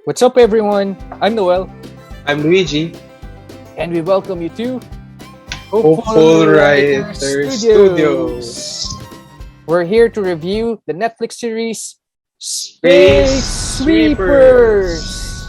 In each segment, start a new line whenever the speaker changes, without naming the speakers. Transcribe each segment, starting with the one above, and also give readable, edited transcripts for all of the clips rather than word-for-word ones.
What's up, everyone? I'm Noel,
I'm Luigi.
and we welcome you to Hopeful
Hopeful
Writer
Writer
Studios.
Studios.
We're here to review the Netflix series Space
Space Sweepers.
Sweepers.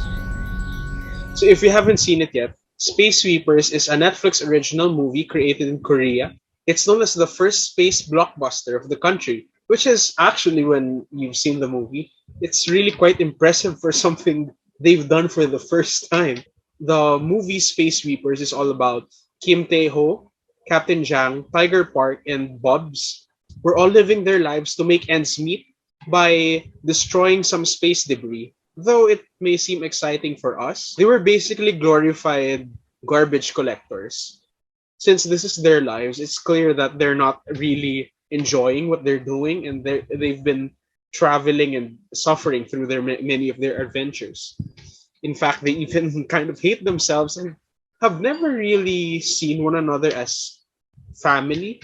So if you haven't seen it yet, Space Sweepers is a Netflix original movie created in Korea. It's known as the first space blockbuster of the country, which is actually when you've seen the movie, it's really quite impressive for something they've done for the first time. The movie Space Sweepers is all about Kim Tae-ho, Captain Jang, Tiger Park, and Bobs. We're all living their lives to make ends meet by destroying some space debris. Though it may seem exciting for us, they were basically glorified garbage collectors. Since this is their lives, it's clear that they're not really enjoying what they're doing, and they've been traveling and suffering through many of their adventures. In fact, they even kind of hate themselves and have never really seen one another as family.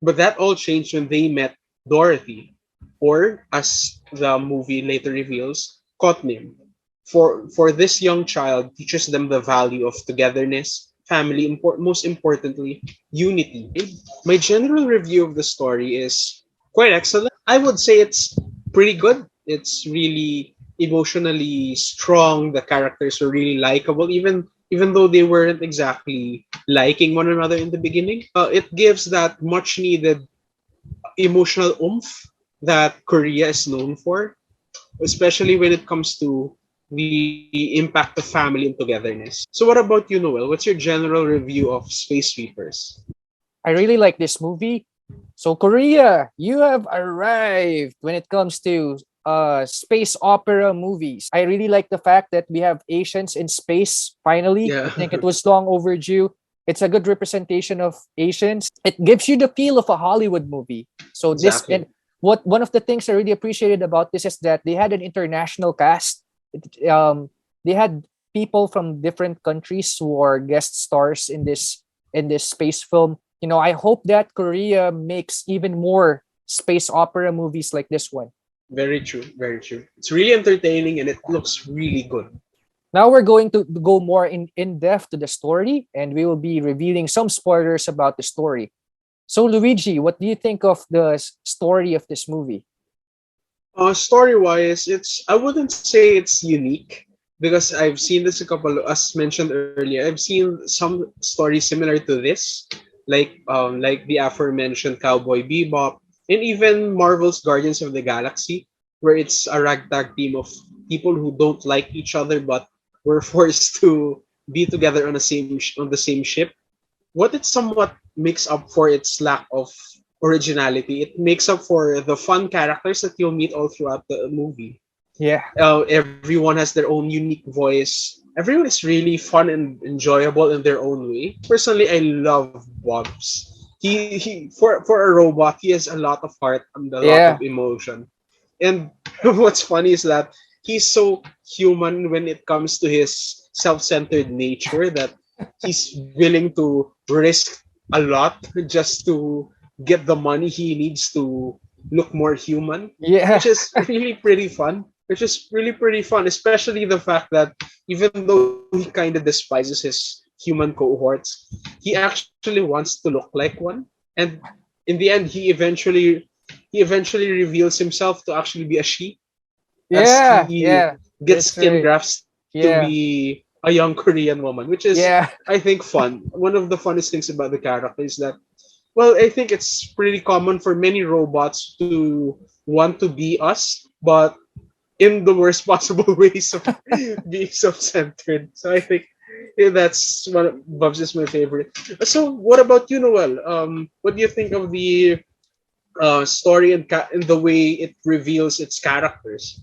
But that all changed when they met Dorothy, or as the movie later reveals, Cotnim. For this young child teaches them the value of togetherness, family, most importantly, unity. My general review of the story is quite excellent. I would say it's pretty good. It's really emotionally strong. The characters are really likable, even though they weren't exactly liking one another in the beginning. It gives that much needed emotional oomph that Korea is known for, especially when it comes to the impact of family and togetherness. So, what about you, Noel? What's your general review of Space Sweepers?
I really like this movie. So, Korea, you have arrived when it comes to space opera movies. I really like the fact that we have Asians in space finally. I
Yeah,
think it was long overdue. It's a good representation of Asians. It gives you the feel of a Hollywood movie. So this and
exactly.
what one of the things I really appreciated about this is that they had an international cast. They had people from different countries who are guest stars in this space film. I hope that Korea makes even more space opera movies like this one.
Very true. Very true. It's really entertaining and it looks really good.
Now we're going to go more in depth to the story, and we will be revealing some spoilers about the story. So, Luigi, what do you think of the story of this movie?
Story wise, I wouldn't say it's unique because I've seen this as mentioned earlier. I've seen some stories similar to this, like the aforementioned Cowboy Bebop, and even Marvel's Guardians of the Galaxy, where it's a ragtag team of people who don't like each other but were forced to be together on the same ship. What it somewhat makes up for its lack of originality, it makes up for the fun characters that you'll meet all throughout the movie.
Yeah,
Everyone has their own unique voice. Everyone is really fun and enjoyable in their own way. Personally, I love Bobs. For a robot, he has a lot of heart and a lot of
yeah,
emotion. And what's funny is that he's so human when it comes to his self-centered nature that he's willing to risk a lot just to get the money he needs to look more human,
yeah,
which is really pretty fun. Which is really pretty fun, especially the fact that even though he kind of despises his human cohorts, he actually wants to look like one. And in the end, he eventually reveals himself to actually be a she as
yeah,
he
yeah.
gets
That's
skin
right.
grafts to
Yeah,
be a young Korean woman, which is,
yeah,
I think, fun. One of the funnest things about the character is that, well, I think it's pretty common for many robots to want to be us, but in the worst possible ways of being self-centered. So I think that's one of Bubs is my favorite. So what about you, Noel? What do you think of the story and the way it reveals its characters?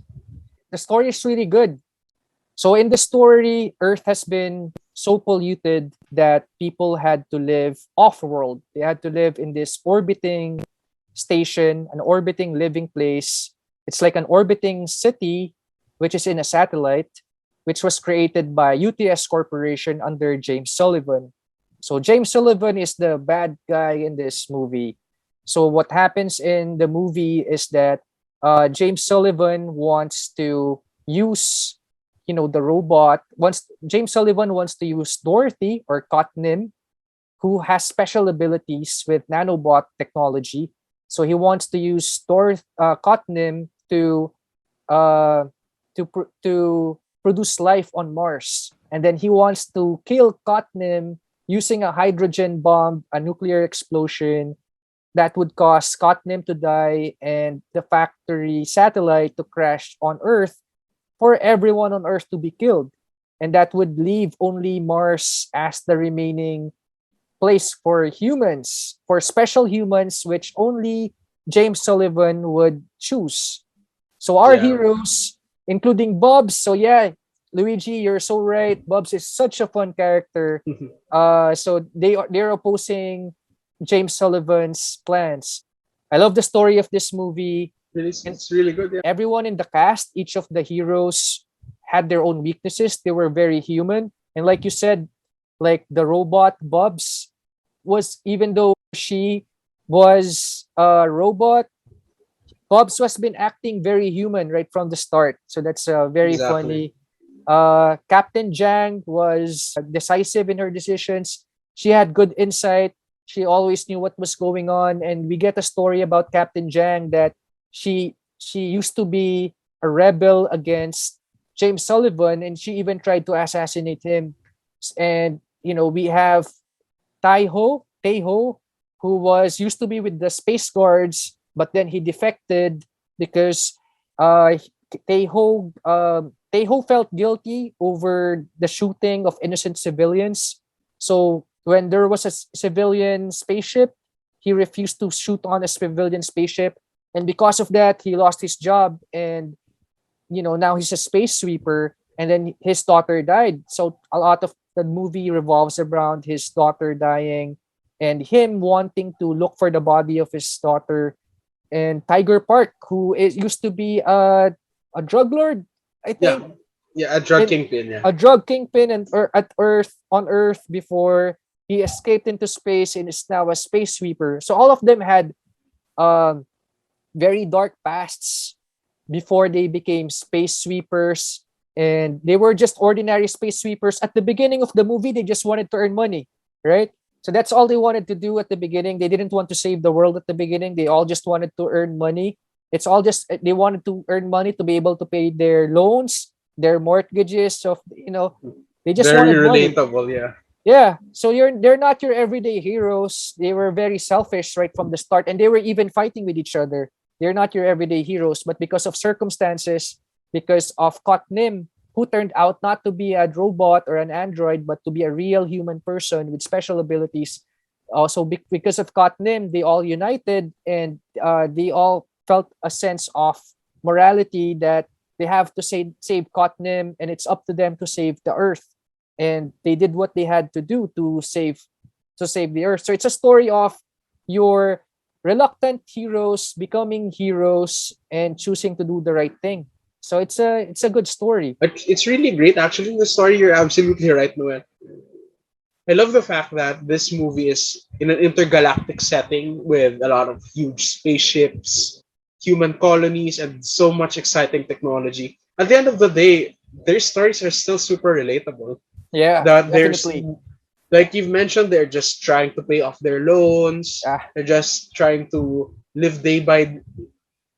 the story is really good. So in the story, Earth has been so polluted that people had to live off-world. They had to live in this orbiting station, an orbiting living place. It's like an orbiting city, which is in a satellite, which was created by UTS Corporation under James Sullivan. So James Sullivan is the bad guy in this movie. So what happens in the movie is that James Sullivan wants to use the robot wants James Sullivan wants to use Dorothy or Cotnim, who has special abilities with nanobot technology. So he wants to use Cotnim uh, to produce life on Mars, and then he wants to kill Cotnim using a hydrogen bomb, a nuclear explosion that would cause Cotnim to die and the factory satellite to crash on Earth for everyone on Earth to be killed. And that would leave only Mars as the remaining place for humans, for special humans, which only James Sullivan would choose. So our
Yeah.
heroes, including Bubs. So yeah, Luigi, you're so right. Bubs is such a fun character. So they're opposing James Sullivan's plans. I love the story of this movie. And
It's really good. Yeah.
everyone in the cast, each of the heroes had their own weaknesses. They were very human. And like you said, like the robot Bubs was, even though she was a robot, Bob's was been acting very human right from the start. So that's very
Exactly.
funny. Captain Jang was decisive in her decisions. She had good insight. She always knew what was going on. And we get a story about Captain Jang that she used to be a rebel against James Sullivan, and she even tried to assassinate him. And we have Taeho, who was used to be with the Space Guards, but then he defected because uh, Taeho felt guilty over the shooting of innocent civilians. So when there was a civilian spaceship, he refused to shoot on a civilian spaceship, and because of that, he lost his job. And now he's a space sweeper. And then his daughter died. So a lot of the movie revolves around his daughter dying and him wanting to look for the body of his daughter. And Tiger Park, who used to be a drug lord, I
Yeah.
think,
Yeah. A drug
in
kingpin. Yeah.
a drug kingpin and at Earth on Earth before he escaped into space and is now a space sweeper. So all of them had um, very dark pasts before they became space sweepers. And they were just ordinary space sweepers. At the beginning of the movie, they just wanted to earn money, right? So that's all they wanted to do at the beginning. They didn't want to save the world at the beginning. They all just wanted to earn money. It's all just they wanted to earn money to be able to pay their loans, their mortgages. Of they just
Very
wanted money.
relatable. Yeah.
Yeah. So they're not your everyday heroes. They were very selfish right from the start, and they were even fighting with each other. They're not your everyday heroes, but because of circumstances, because of Kotnim, who turned out not to be a robot or an android, but to be a real human person with special abilities. Also, because of Kotnim, they all united, and they all felt a sense of morality that they have to save Kotnim, and it's up to them to save the Earth. And they did what they had to do to save the Earth. So it's a story of your reluctant heroes becoming heroes and choosing to do the right thing. So it's a good story.
But it's really great, actually. The story, you're absolutely right, Noel. I love the fact that this movie is in an intergalactic setting with a lot of huge spaceships, human colonies, and so much exciting technology. At the end of the day, their stories are still super relatable.
Yeah,
That there's,
definitely.
like you've mentioned, they're just trying to pay off their loans.
Ah,
They're just trying to live day by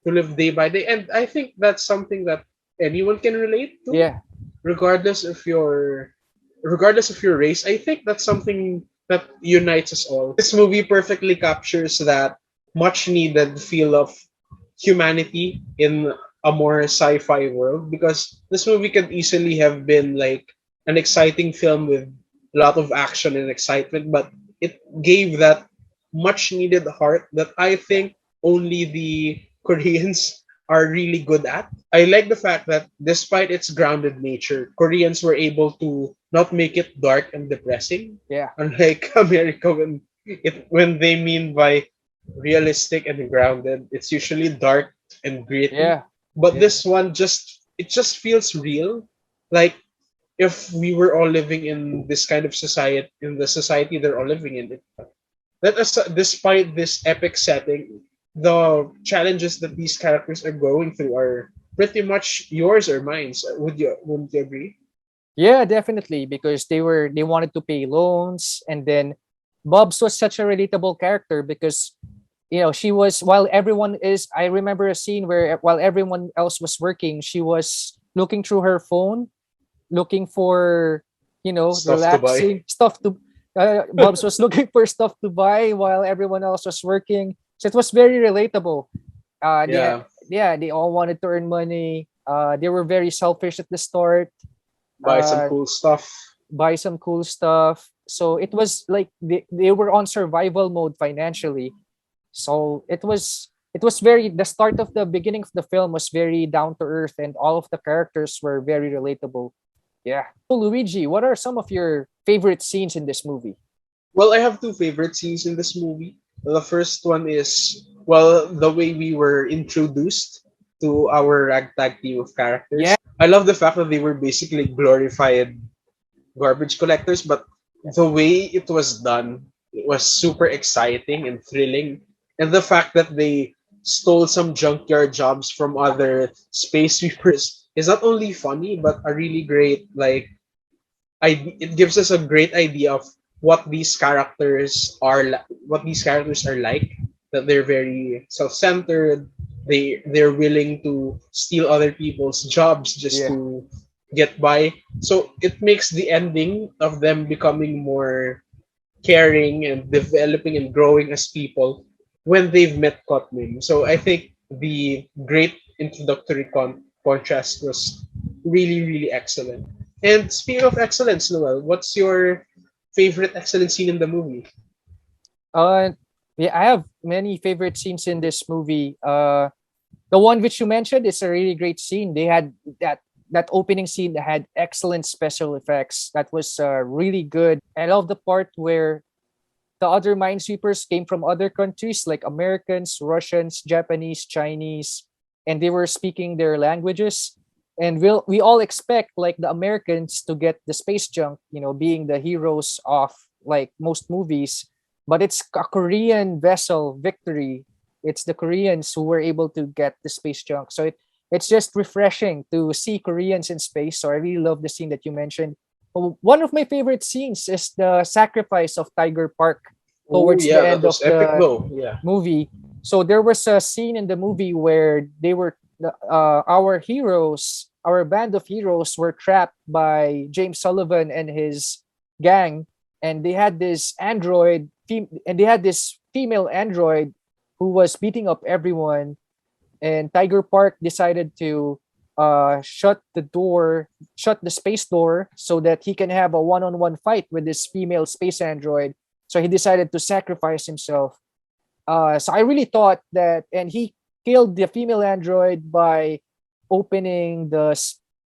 day, and I think that's something that anyone can relate to,
yeah,
regardless of your race. I think that's something that unites us all. This movie perfectly captures that much needed feel of humanity in a more sci-fi world, because this movie could easily have been like an exciting film with a lot of action and excitement, but it gave that much needed heart that I
yeah,
think only the Koreans are really good at. I like the fact that despite its grounded nature, Koreans were able to not make it dark and depressing,
yeah,
unlike America when they mean by realistic and grounded, it's usually dark and gritty.
yeah,
But
yeah,
this one just feels real. Like if we were all living in this kind of society, in the society they're all living in. Let us, despite this epic setting, the challenges that these characters are going through are pretty much yours or mine. Wouldn't you agree?
Yeah, definitely, because they wanted to pay loans, and then Bobs was such a relatable character because she was, while everyone is, I remember a scene where while everyone else was working, she was looking through her phone, looking for
Stuff to buy.
relaxing stuff to Bobs was looking for stuff to buy while everyone else was working. So it was very relatable. They had,
Yeah,
yeah, they all wanted to earn money. They were very selfish at the start.
buy some
uh
cool stuff.
Buy some cool stuff. So it was like they were on survival mode financially. So it was very, the start of the beginning of the film was very down to earth, and all of the characters were very relatable. Yeah. So Luigi, what are some of your favorite scenes in this movie?
Well, I have two favorite scenes in this movie. The first one is, well, the way we were introduced to our ragtag team of
Yeah.
characters. I love the fact that they were basically glorified garbage collectors, but the way it was done, it was super exciting and thrilling. And the fact that they stole some junkyard jobs from other space sweepers is not only funny, but a really great, like, it gives us a great idea of what these characters are like. That they're very self-centered. They're willing to steal other people's jobs just
Yeah.
to get by. So it makes the ending of them becoming more caring and developing and growing as people when they've met Cotman. So I think the great introductory contrast was really, really excellent. And speaking of excellence, Noel, what's your favorite excellent scene in the movie?
Uh yeah, I have many favorite scenes in this movie. The one which you mentioned is a really great scene. They had that opening scene that had excellent special effects. That was really good. I love the part where the other minesweepers came from other countries like Americans, Russians, Japanese, Chinese, and they were speaking their languages. And we all expect like the Americans to get the space junk, being the heroes of like most movies. But it's a Korean vessel victory. It's the Koreans who were able to get the space junk. So it's just refreshing to see Koreans in space. So I really love the scene that you mentioned. One of my favorite scenes is the sacrifice of Tiger Park
Oh
towards the
yeah, that
end of
was epic
the
though. Yeah.
movie. So there was a scene in the movie where our heroes, our band of heroes, were trapped by James Sullivan and his gang, and they had this and they had this female android who was beating up everyone, and Tiger Park decided to shut the space door so that he can have a one-on-one fight with this female space android. So he decided to sacrifice himself. So I really thought that, and he killed the female android by opening the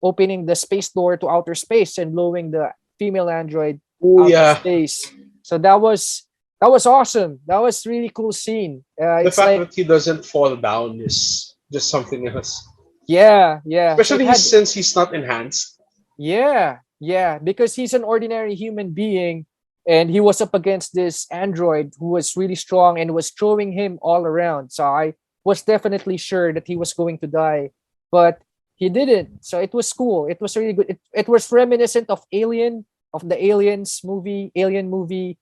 opening the space door to outer space and blowing the female android
Oh
out of
yeah.
space. So that was awesome. That was really cool scene.
The
It's
fact
like,
that he doesn't fall down is just something else.
yeah, yeah. So it
Especially
had,
since he's not enhanced.
yeah, yeah, because he's an ordinary human being, and he was up against this android who was really strong and was throwing him all around. So I was definitely sure that he was going to die, but he didn't. So it was cool. It was really good. It was reminiscent of of the Alien movie.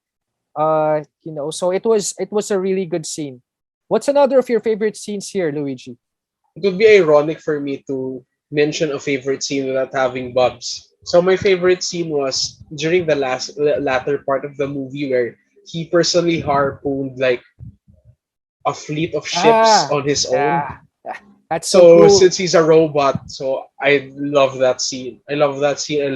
So it was a really good scene. What's another of your favorite scenes here, Luigi?
It would be ironic for me to mention a favorite scene without having Bubs. So my favorite scene was during the latter part of the movie where he personally harpooned like a fleet of ships
Ah,
on his own.
yeah, that's so
So
cool.
since he's a robot, so I love that scene. I love that scene. I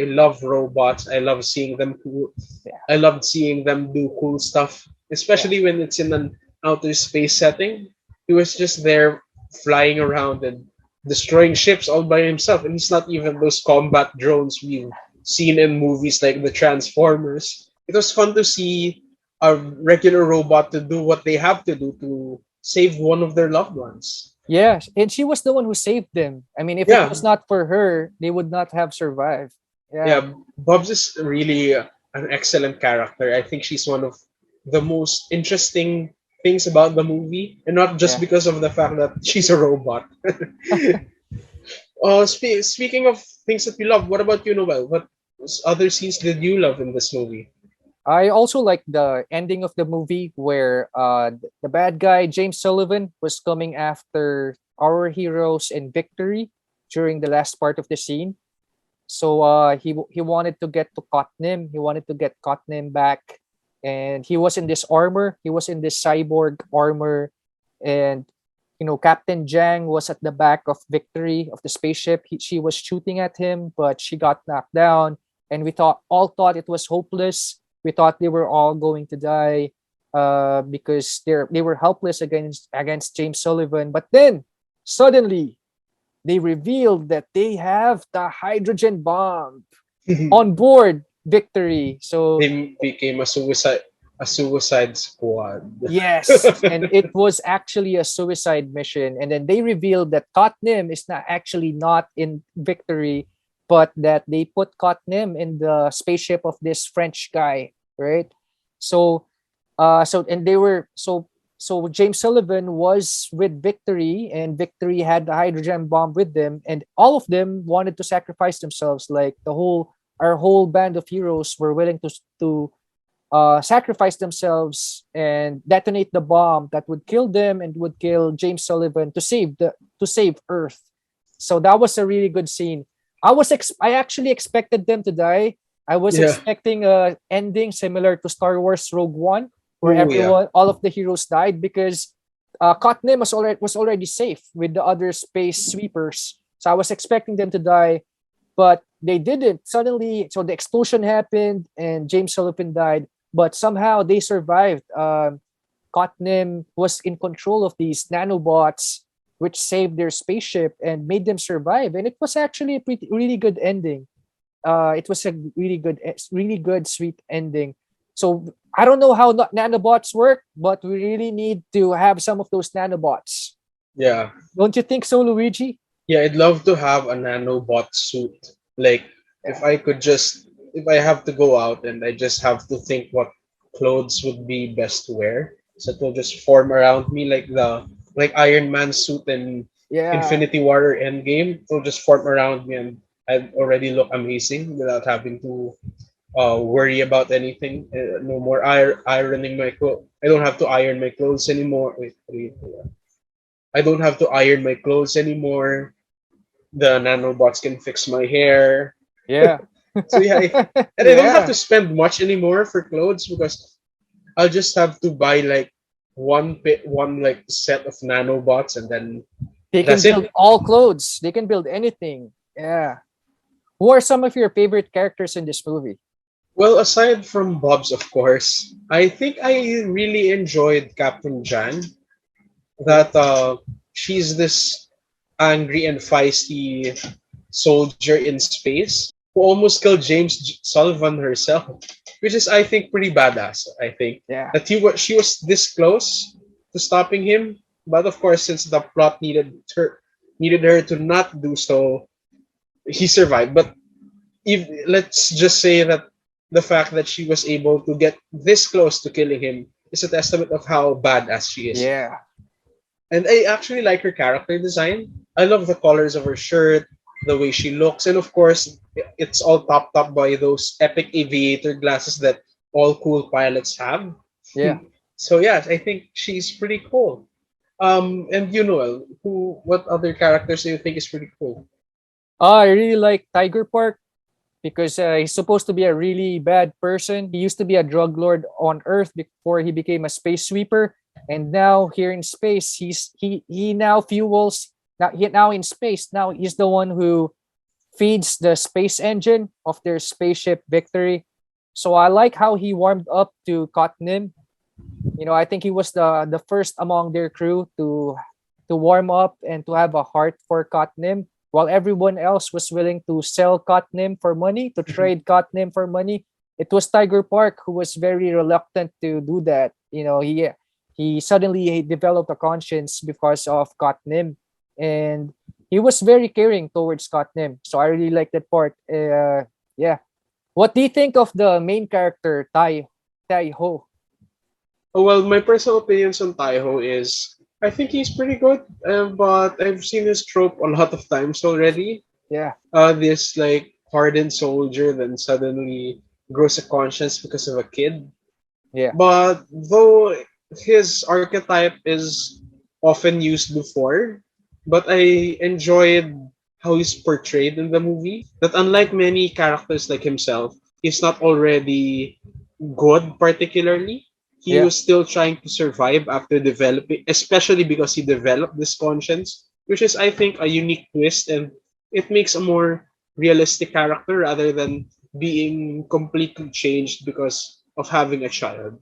love robots. I love seeing them cool.
Yeah,
I love seeing them do cool stuff,
yeah.
especially when it's in an outer space setting. He was just there flying around and destroying ships all by himself, and he's not even those combat drones we've seen in movies like the Transformers. It was fun to see a regular robot to do what they have to do to save one of their loved ones.
Yeah, and she was the one who saved them. I mean, if it
Yeah,
was not for her, they would not have survived. Yeah,
yeah. Bubs is really an excellent character. I think she's one of the most interesting things about the movie, and not just
yeah,
because of the fact that she's a robot. Speaking of things that we love, what about you, Noel? What other scenes did you love in this movie?
I also like the ending of the movie where the bad guy James Sullivan was coming after our heroes in victory during the last part of the scene. So he wanted to get to Cotnem. He wanted to get Cotnem back, and he was in this armor. He was in this cyborg armor, and Captain Jang was at the back of Victory of the spaceship. She was shooting at him, but she got knocked down, and we thought it was hopeless. We thought they were all going to die, because they were helpless against James Sullivan. But then suddenly they revealed that they have the hydrogen bomb
They
on board Victory. So
became a suicide squad.
yes, and it was actually a suicide mission. And then they revealed that Cotnem is not in Victory, but that they put Cotnem in the spaceship of this French guy, right? So, and they were so James Sullivan was with Victory, and Victory had the hydrogen bomb with them, and all of them wanted to sacrifice themselves. Like our whole band of heroes were willing to sacrifice themselves and detonate the bomb that would kill them and would kill James Sullivan to save Earth. So that was a really good scene. I actually expected them to die. I was
Yeah.
expecting a ending similar to Star Wars Rogue One, where
Oh yeah.
all of the heroes died because Cotnem was already safe with the other space sweepers. So I was expecting them to die, but they didn't. Suddenly, so the explosion happened and James Sullivan died, but somehow they survived. Cotnem was in control of these nanobots, which saved their spaceship and made them survive. And it was actually a really good ending. It was a really good, sweet ending. So I don't know how nanobots work, but we really need to have some of those nanobots.
Yeah.
Don't you think so, Luigi?
Yeah, I'd love to have a nanobot suit. Like,
Yeah.
if I have to go out and I just have to think what clothes would be best to wear, so it will just form around me like Iron Man suit in
Yeah.
Infinity War or Endgame. It will just form around me and I'd already look amazing without having to worry about anything. No more ironing my clothes. I don't have to iron my clothes anymore. Wait. I don't have to iron my clothes anymore. The nanobots can fix my hair.
Yeah.
So yeah, and I don't have
Yeah.
to spend much anymore for clothes because I'll just have to buy like one like set of nanobots and then
They can
that's
build
it.
all clothes. They can build anything. Yeah. Who are some of your favorite characters in this movie?
Well, aside from Bob's, of course, I think I really enjoyed Captain Jan.
Yeah.
That she's this angry and feisty soldier in space who almost killed Sullivan herself, which is I think pretty badass. I think
Yeah.
that she was this close to stopping him, but of course, since the plot needed her to not do so, he survived. But if let's just say that the fact that she was able to get this close to killing him is a testament of how badass she is.
Yeah.
And I actually like her character design. I love the colors of her shirt, the way she looks, and of course, it's all topped up by those epic aviator glasses that all cool pilots have.
Yeah.
So yes, I think she's pretty cool. And you know, what other characters do you think is pretty cool?
I really like Tiger Park because he's supposed to be a really bad person. He used to be a drug lord on Earth before he became a space sweeper, and now here in space, he now fuels. Now in space, now he's the one who feeds the space engine of their spaceship Victory. So I like how he warmed up to Cotnim. I think he was the first among their crew to warm up and to have a heart for Cotnim, while everyone else was willing to sell Cotnim for money, to trade Cotnim for money. It was Tiger Park who was very reluctant to do that. He suddenly developed a conscience because of Cotnim, and he was very caring towards Cotnim. So I really like that part. Yeah. What do you think of the main character, Tai Ho?
Oh, well, my personal opinions on Taiho is I think he's pretty good, but I've seen his trope a lot of times already.
Yeah,
This like hardened soldier then suddenly grows a conscience because of a kid.
yeah,
But though his archetype is often used before, but I enjoyed how he's portrayed in the movie. That unlike many characters like himself, he's not already good particularly. He
yeah,
was still trying to survive after developing, especially because he developed this conscience, which is, I think, a unique twist, and it makes a more realistic character rather than being completely changed because of having a child.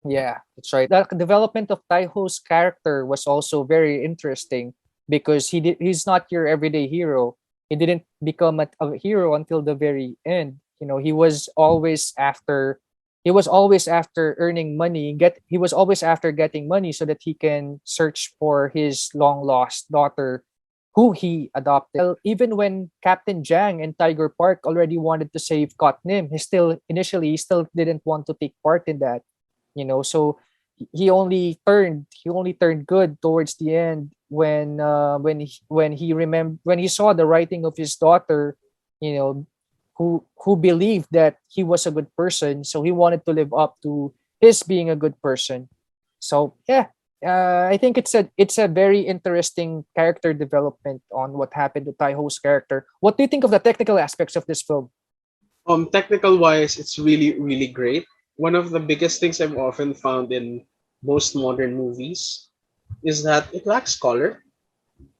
yeah. That's right. The development of Taiho's character was also very interesting because he's not your everyday hero. He didn't become a hero until the very end. You know, he was always after earning money. He was always after getting money so that he can search for his long lost daughter who he adopted. Well, even when Captain Jang and Tiger Park already wanted to save Nim, he still didn't want to take part in that. You know, so he only turned good towards the end when he saw the writing of his daughter, you know, who believed that he was a good person, so he wanted to live up to his being a good person. So yeah, I think it's a very interesting character development on what happened to Taiho's character. What do you think of the technical aspects of this film?
Technical wise, it's really, really great. One of the biggest things I've often found in most modern movies is that it lacks color.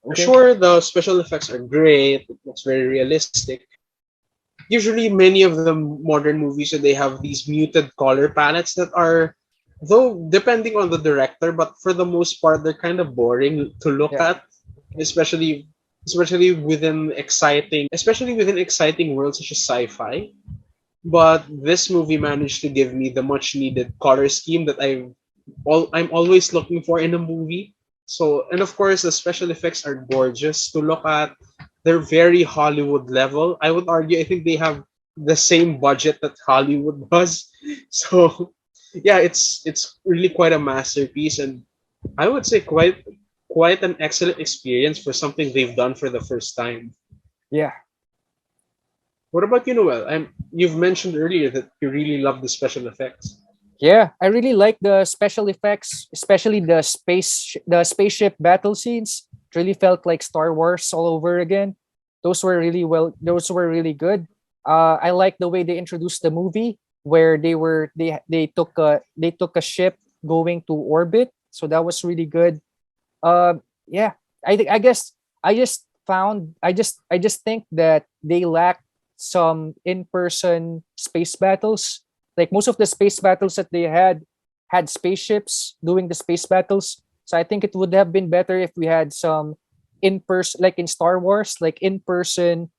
Okay.
Sure, the special effects are great, it's very realistic. Usually, many of the modern movies they have these muted color palettes that are, though depending on the director, but for the most part, they're kind of boring to look
Yeah.
at, especially especially within exciting worlds such as sci-fi. But this movie managed to give me the much needed color scheme that I'm always looking for in a movie. So, and of course, the special effects are gorgeous to look at. They're very Hollywood level. I would argue I think they have the same budget that Hollywood does. So, yeah, it's really quite a masterpiece, and I would say quite an excellent experience for something they've done for the first time.
Yeah.
What about you, Noel? You've mentioned earlier that you really love the special effects.
Yeah, I really like the special effects, especially the spaceship battle scenes. It really felt like Star Wars all over again. Those were really good. I like the way they introduced the movie where they took a ship going to orbit. So that was really good. Yeah, I guess I just think that they lack some in-person space battles. Like most of the space battles that they had spaceships doing the space battles. So I think it would have been better if we had some in person, like in Star Wars, like in person,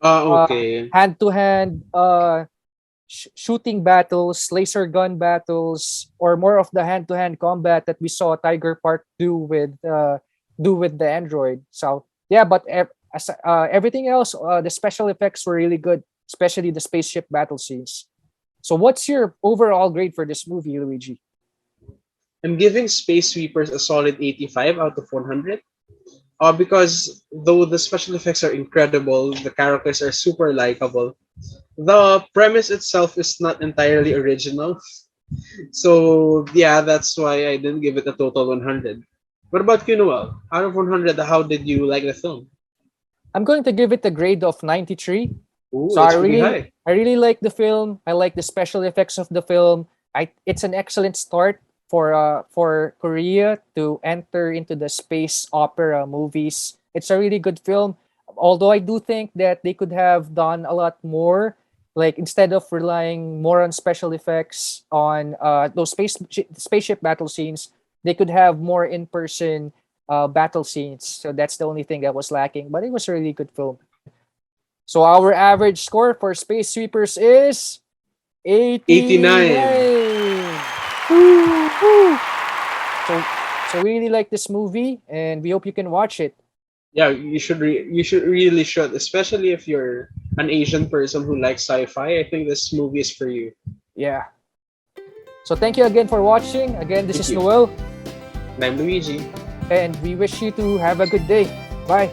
Okay.
hand to hand shooting battles, laser gun battles, or more of the hand to hand combat that we saw Tiger Park do with the android. So yeah, but everything else, the special effects were really good, especially the spaceship battle scenes. So what's your overall grade for this movie, Luigi?
I'm giving Space Sweepers a solid 85 out of 100. Because though the special effects are incredible, the characters are super likable. The premise itself is not entirely original. So yeah, that's why I didn't give it a total 100. What about you, Noel? Out of 100, how did you like the film?
I'm going to give it a grade of 93.
Ooh,
So
that's pretty high.
I really like the film. I like the special effects of the film. It's an excellent start for Korea to enter into the space opera movies. It's a really good film. Although I do think that they could have done a lot more, like instead of relying more on special effects on those spaceship battle scenes, they could have more in person battle scenes. So that's the only thing that was lacking. But it was a really good film. So our average score for Space Sweepers is
89.
89. Woo, woo. So so we really like this movie and we hope you can watch it.
Yeah, you should really should, especially if you're an Asian person who likes sci-fi. I think this movie is for you.
Yeah. So thank you again for watching. Again, this
Thank
is
you.
Noel.
And I'm Luigi.
And we wish you to have a good day. Bye.